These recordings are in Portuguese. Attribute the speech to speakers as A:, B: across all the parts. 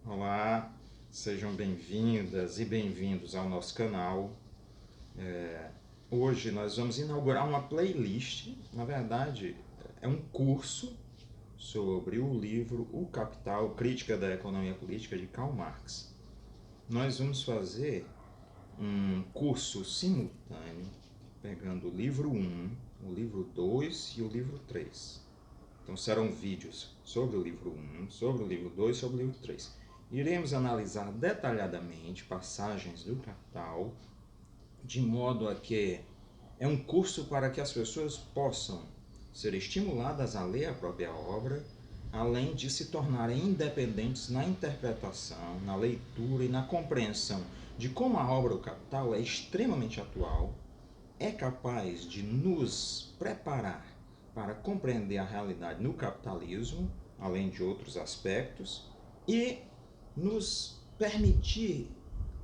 A: Olá, sejam bem-vindas e bem-vindos ao nosso canal. Hoje nós vamos inaugurar uma playlist, na verdade é um curso sobre o livro O Capital, Crítica da Economia Política de Karl Marx. Nós vamos fazer um curso simultâneo, pegando o livro 1, o livro 2 e o livro 3. Então serão vídeos sobre o livro 1, sobre o livro 2 e sobre o livro 3. Iremos analisar detalhadamente passagens do Capital, de modo a que é um curso para que as pessoas possam ser estimuladas a ler a própria obra, além de se tornarem independentes na interpretação, na leitura e na compreensão de como a obra O Capital é extremamente atual, é capaz de nos preparar para compreender a realidade no capitalismo, além de outros aspectos, e nos permitir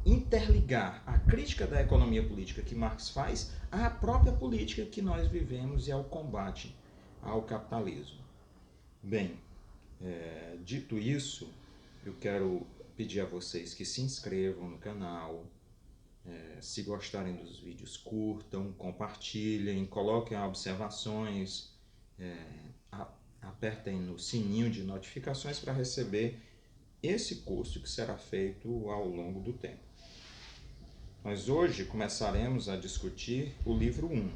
A: interligar a crítica da economia política que Marx faz à própria política que nós vivemos e ao combate ao capitalismo. Bem, dito isso, eu quero pedir a vocês que se inscrevam no canal. Se gostarem dos vídeos, curtam, compartilhem, coloquem observações, apertem no sininho de notificações para receber esse curso que será feito ao longo do tempo. Nós hoje começaremos a discutir o livro 1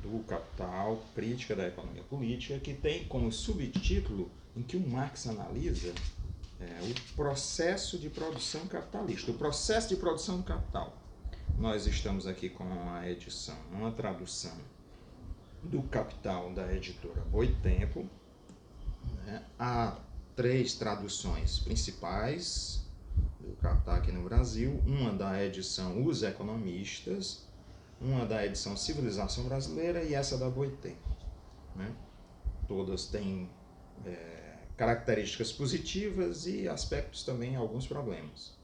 A: do Capital, Crítica da Economia Política, que tem como subtítulo em que o Marx analisa o processo de produção capitalista, o processo de produção do capital. Nós estamos aqui com uma edição, uma tradução do Capital da editora Boitempo. Há 3 traduções principais do Capital aqui no Brasil, uma da edição Os Economistas, uma da edição Civilização Brasileira e essa da Boitempo. Todas têm características positivas e aspectos também alguns problemas.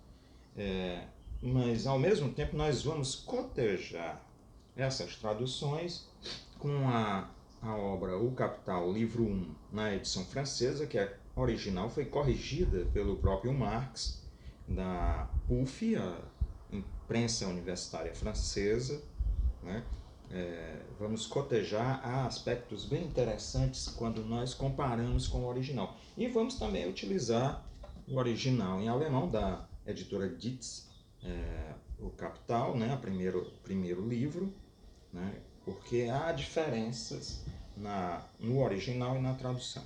A: Mas ao mesmo tempo nós vamos cotejar essas traduções com a obra O Capital, livro 1, na edição francesa, que é original, foi corrigida pelo próprio Marx, da PUF, a imprensa universitária francesa. Vamos cotejar aspectos bem interessantes quando nós comparamos com o original. E vamos também utilizar o original em alemão da editora Dietz, O Capital, o primeiro livro, porque há diferenças no original e na tradução.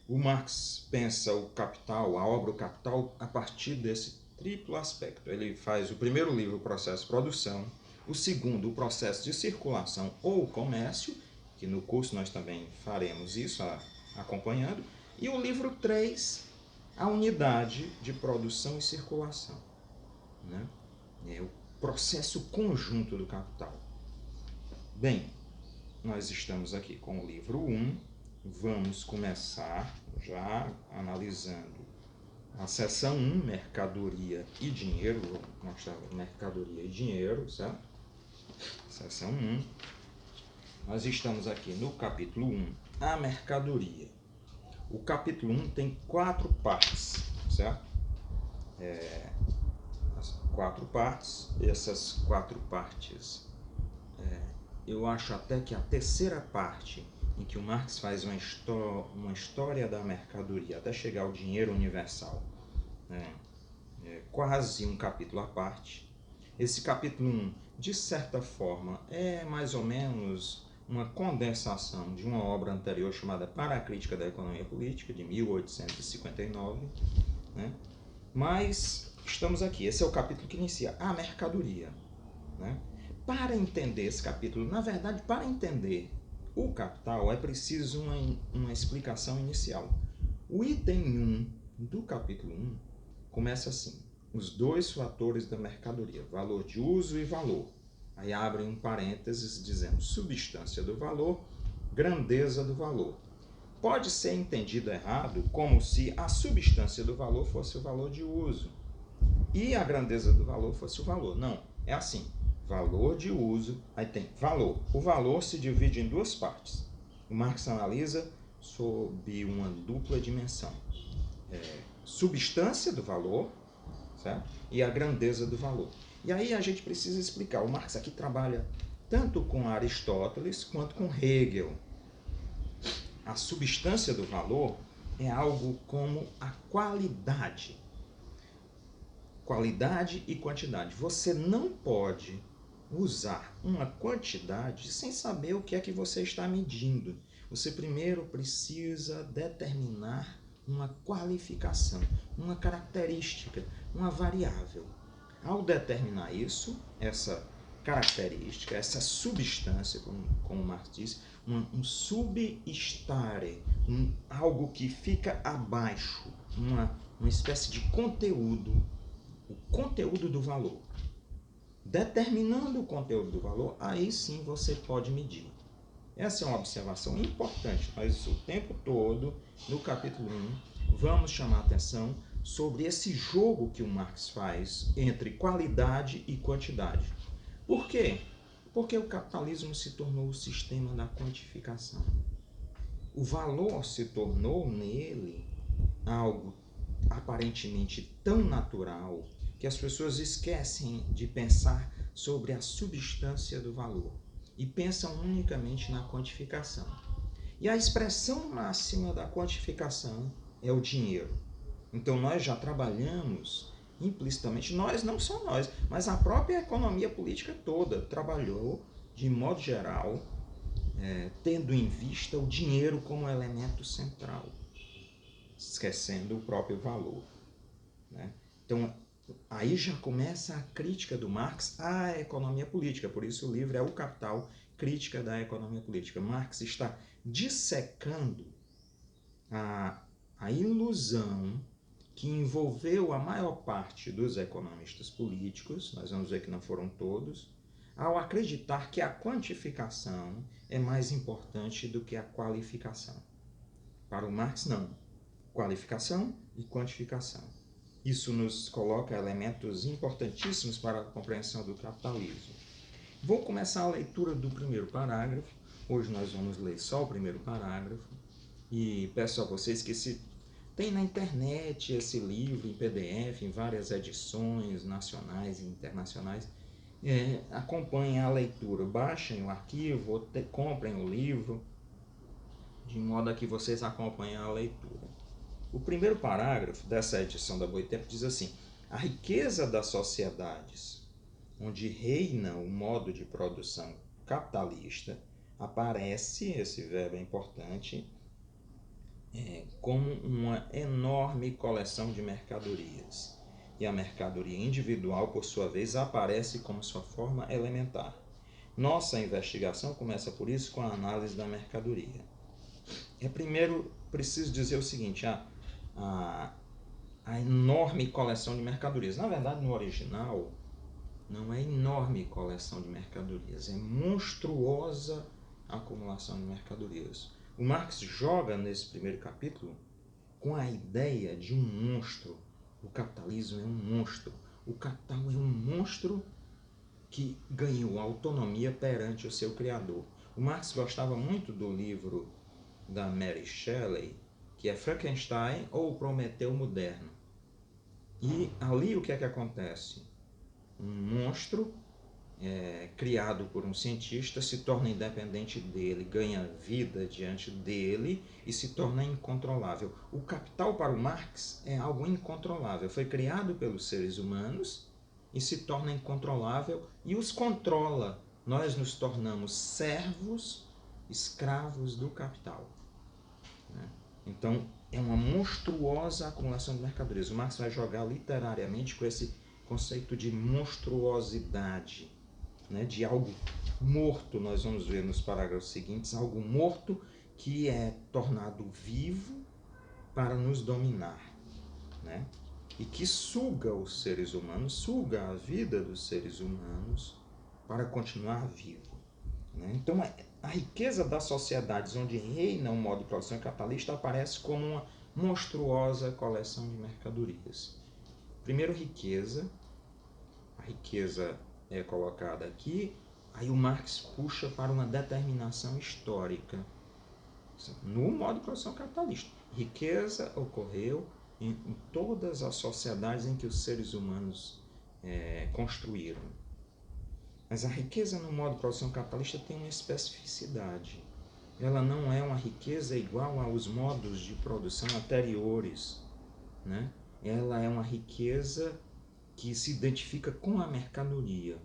A: O Marx pensa o Capital, a obra O Capital, a partir desse triplo aspecto. Ele faz o primeiro livro, o processo de produção, o segundo, o processo de circulação ou comércio, que no curso nós também faremos isso acompanhando, e o livro 3, a unidade de produção e circulação. É o processo conjunto do capital. Bem, nós estamos aqui com o livro 1, vamos começar já analisando a seção 1, mercadoria e dinheiro. Vou mostrar mercadoria e dinheiro, certo? Seção 1. Nós estamos aqui no capítulo 1, a mercadoria. O capítulo 1 tem 4 partes, certo? As 4 partes, essas 4 partes, eu acho até que a terceira parte, em que o Marx faz uma história da mercadoria até chegar ao dinheiro universal, é quase um capítulo à parte. Esse capítulo 1, de certa forma, é mais ou menos uma condensação de uma obra anterior chamada Para a Crítica da Economia Política, de 1859. Mas estamos aqui, esse é o capítulo que inicia a mercadoria. Para entender esse capítulo, na verdade, para entender o capital, é preciso uma explicação inicial. O item 1 do capítulo 1 começa assim: os 2 fatores da mercadoria, valor de uso e valor. Aí abre um parênteses dizendo substância do valor, grandeza do valor. Pode ser entendido errado como se a substância do valor fosse o valor de uso e a grandeza do valor fosse o valor. Não, é assim: valor de uso, aí tem valor. O valor se divide em 2 partes. O Marx analisa sob uma dupla dimensão. substância do valor, certo? E a grandeza do valor. E aí a gente precisa explicar. O Marx aqui trabalha tanto com Aristóteles quanto com Hegel. A substância do valor é algo como a qualidade. Qualidade e quantidade. Você não pode usar uma quantidade sem saber o que é que você está medindo. Você primeiro precisa determinar uma qualificação, uma característica, uma variável. Ao determinar isso, essa característica, essa substância, como Marx diz, um substare, algo que fica abaixo, uma espécie de conteúdo, o conteúdo do valor. Determinando o conteúdo do valor, aí sim você pode medir. Essa é uma observação importante. Nós, o tempo todo, no capítulo 1, vamos chamar a atenção sobre esse jogo que o Marx faz entre qualidade e quantidade. Por quê? Porque o capitalismo se tornou o sistema da quantificação. O valor se tornou nele algo aparentemente tão natural que as pessoas esquecem de pensar sobre a substância do valor e pensam unicamente na quantificação. E a expressão máxima da quantificação é o dinheiro. Então nós já trabalhamos implicitamente, nós, não só nós, mas a própria economia política toda trabalhou, de modo geral, tendo em vista o dinheiro como elemento central, esquecendo o próprio valor, né? Então, aí já começa a crítica do Marx à economia política, por isso o livro é O Capital, Crítica da Economia Política. Marx está dissecando a ilusão que envolveu a maior parte dos economistas políticos, nós vamos ver que não foram todos, ao acreditar que a quantificação é mais importante do que a qualificação. Para o Marx, não. Qualificação e quantificação. Isso nos coloca elementos importantíssimos para a compreensão do capitalismo. Vou começar a leitura do primeiro parágrafo. Hoje nós vamos ler só o primeiro parágrafo. E peço a vocês que se tem na internet esse livro em PDF, em várias edições nacionais e internacionais. Acompanhem a leitura, baixem o arquivo, ou comprem o livro, de modo a que vocês acompanhem a leitura. O primeiro parágrafo dessa edição da Boitempo diz assim: a riqueza das sociedades onde reina o modo de produção capitalista aparece, esse verbo é importante, como uma enorme coleção de mercadorias. E a mercadoria individual, por sua vez, aparece como sua forma elementar. Nossa investigação começa, por isso, com a análise da mercadoria. Primeiro, preciso dizer o seguinte: a enorme coleção de mercadorias. Na verdade, no original, não é enorme coleção de mercadorias, é monstruosa acumulação de mercadorias. O Marx joga nesse primeiro capítulo com a ideia de um monstro. O capitalismo é um monstro. O capital é um monstro que ganhou autonomia perante o seu criador. O Marx gostava muito do livro da Mary Shelley, que é Frankenstein ou Prometeu Moderno. E ali o que é que acontece? Um monstro criado por um cientista se torna independente dele, ganha vida diante dele e se torna incontrolável. O capital para o Marx é algo incontrolável. Foi criado pelos seres humanos e se torna incontrolável e os controla. Nós nos tornamos servos, escravos do capital. Então, é uma monstruosa acumulação de mercadorias. O Marx vai jogar literariamente com esse conceito de monstruosidade, de algo morto. Nós vamos ver nos parágrafos seguintes, algo morto que é tornado vivo para nos dominar, e que suga os seres humanos, suga a vida dos seres humanos para continuar vivo. Então, a riqueza das sociedades onde reina um modo de produção capitalista aparece como uma monstruosa coleção de mercadorias. Primeiro, riqueza. A riqueza é colocada aqui, aí o Marx puxa para uma determinação histórica no modo de produção capitalista. Riqueza ocorreu em todas as sociedades em que os seres humanos construíram. Mas a riqueza no modo de produção capitalista tem uma especificidade. Ela não é uma riqueza igual aos modos de produção anteriores, né? Ela é uma riqueza que se identifica com a mercadoria,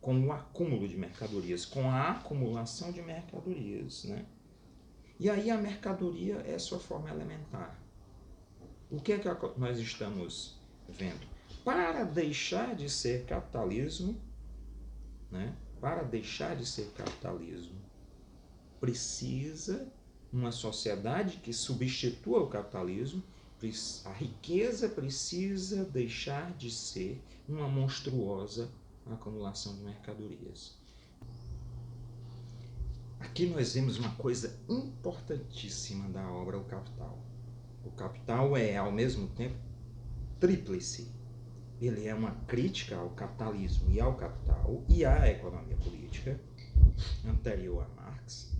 A: com o acúmulo de mercadorias, com a acumulação de mercadorias, né? E aí a mercadoria é sua forma elementar. O que é que nós estamos vendo? Para deixar de ser capitalismo, né? Para deixar de ser capitalismo, precisa uma sociedade que substitua o capitalismo. A riqueza precisa deixar de ser uma monstruosa acumulação de mercadorias. Aqui nós vemos uma coisa importantíssima da obra O Capital. O Capital é, ao mesmo tempo, tríplice. Ele é uma crítica ao capitalismo e ao capital e à economia política, anterior a Marx.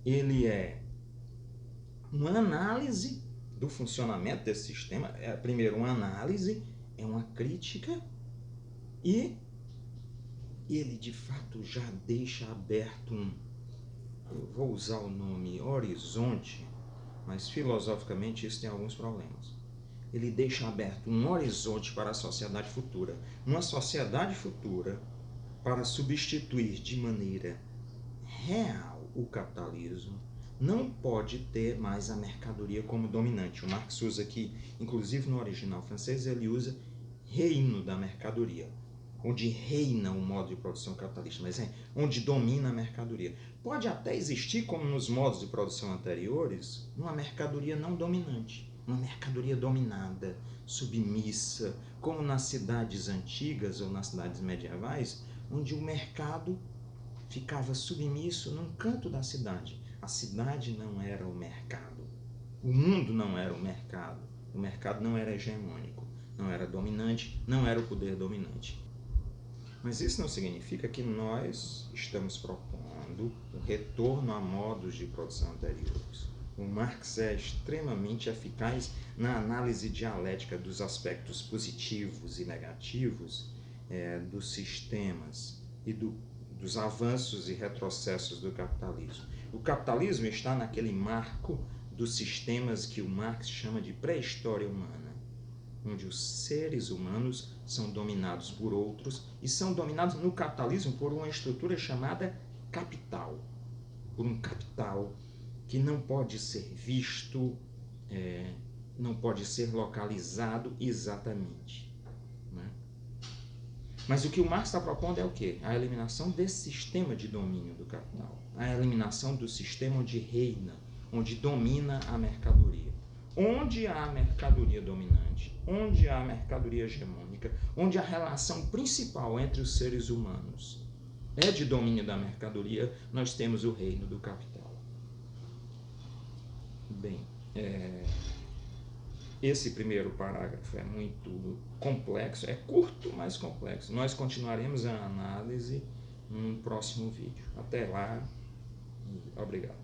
A: Ele é uma análise do funcionamento desse sistema. Primeiro, uma análise, é uma crítica, e ele, de fato, já deixa aberto eu vou usar o nome horizonte, mas filosoficamente isso tem alguns problemas. Ele deixa aberto um horizonte para a sociedade futura. Uma sociedade futura para substituir de maneira real o capitalismo não pode ter mais a mercadoria como dominante. O Marx usa aqui, inclusive no original francês, ele usa reino da mercadoria, onde reina o modo de produção capitalista, mas é onde domina a mercadoria. Pode até existir, como nos modos de produção anteriores, uma mercadoria não dominante, uma mercadoria dominada, submissa, como nas cidades antigas ou nas cidades medievais, onde o mercado ficava submisso num canto da cidade. A cidade não era o mercado, o mundo não era o mercado não era hegemônico, não era dominante, não era o poder dominante. Mas isso não significa que nós estamos propondo um retorno a modos de produção anteriores. O Marx é extremamente eficaz na análise dialética dos aspectos positivos e negativos dos sistemas e dos avanços e retrocessos do capitalismo. O capitalismo está naquele marco dos sistemas que o Marx chama de pré-história humana, onde os seres humanos são dominados por outros e são dominados no capitalismo por uma estrutura chamada capital, por um capital que não pode ser visto, não pode ser localizado exatamente, né? Mas o que o Marx está propondo é o quê? A eliminação desse sistema de domínio do capital, a eliminação do sistema onde reina, onde domina a mercadoria. Onde há a mercadoria dominante, onde há a mercadoria hegemônica, onde a relação principal entre os seres humanos é de domínio da mercadoria, nós temos o reino do capital. Bem, esse primeiro parágrafo é muito complexo, é curto, mas complexo. Nós continuaremos a análise num próximo vídeo. Até lá, obrigado.